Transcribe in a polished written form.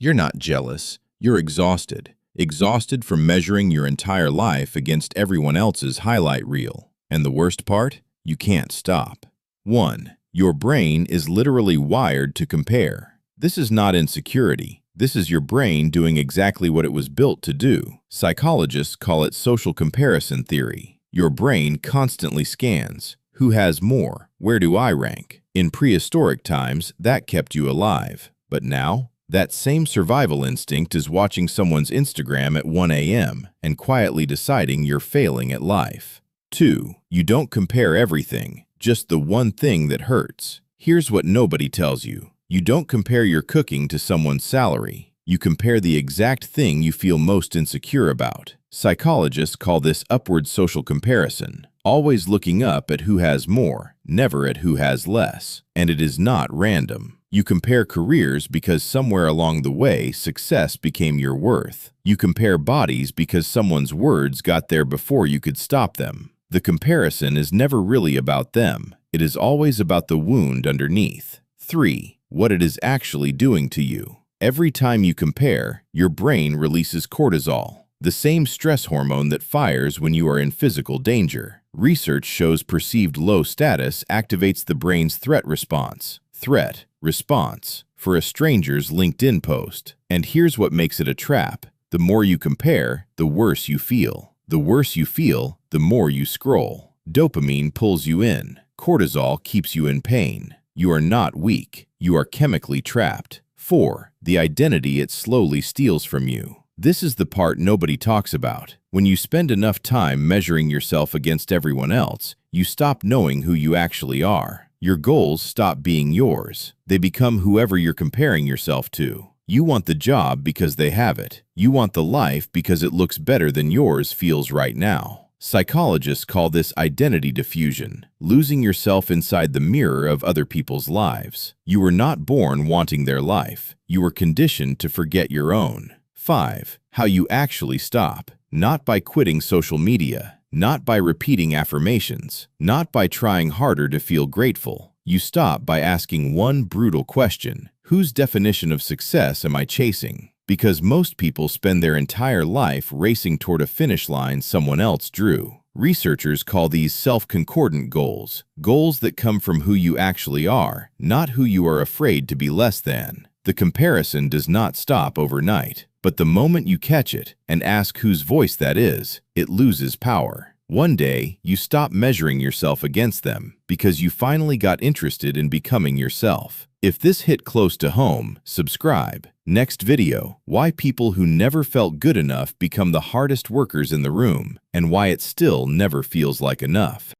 You're not jealous. You're exhausted. Exhausted from measuring your entire life against everyone else's highlight reel. And the worst part? You can't stop. 1. Your brain is literally wired to compare. This is not insecurity. This is your brain doing exactly what it was built to do. Psychologists call it social comparison theory. Your brain constantly scans. Who has more? Where do I rank? In prehistoric times, that kept you alive. But now, that same survival instinct is watching someone's Instagram at 1 a.m. and quietly deciding you're failing at life. 2. You don't compare everything, just the one thing that hurts. Here's what nobody tells you. You don't compare your cooking to someone's salary. You compare the exact thing you feel most insecure about. Psychologists call this upward social comparison, always looking up at who has more, never at who has less. And it is not random. You compare careers because somewhere along the way, success became your worth. You compare bodies because someone's words got there before you could stop them. The comparison is never really about them. It is always about the wound underneath. 3. What it is actually doing to you. Every time you compare, your brain releases cortisol, the same stress hormone that fires when you are in physical danger. Research shows perceived low status activates the brain's threat response. Threat response for a stranger's LinkedIn post. And here's what makes it a trap. The more you compare, the worse you feel. The worse you feel, the more you scroll. Dopamine pulls you in. Cortisol keeps you in pain. You are not weak. You are chemically trapped. 4. The identity it slowly steals from you. This is the part nobody talks about. When you spend enough time measuring yourself against everyone else, you stop knowing who you actually are. Your goals stop being yours. They become whoever you're comparing yourself to. You want the job because they have it. You want the life because it looks better than yours feels right now. Psychologists call this identity diffusion, losing yourself inside the mirror of other people's lives. You were not born wanting their life. You were conditioned to forget your own. 5. How you actually stop. Not by quitting social media. Not by repeating affirmations, not by trying harder to feel grateful. You stop by asking one brutal question. Whose definition of success am I chasing? Because most people spend their entire life racing toward a finish line someone else drew. Researchers call these self-concordant goals, goals that come from who you actually are, not who you are afraid to be less than. The comparison does not stop overnight. But the moment you catch it and ask whose voice that is, it loses power. One day, you stop measuring yourself against them because you finally got interested in becoming yourself. If this hit close to home, subscribe. Next video, why people who never felt good enough become the hardest workers in the room and why it still never feels like enough.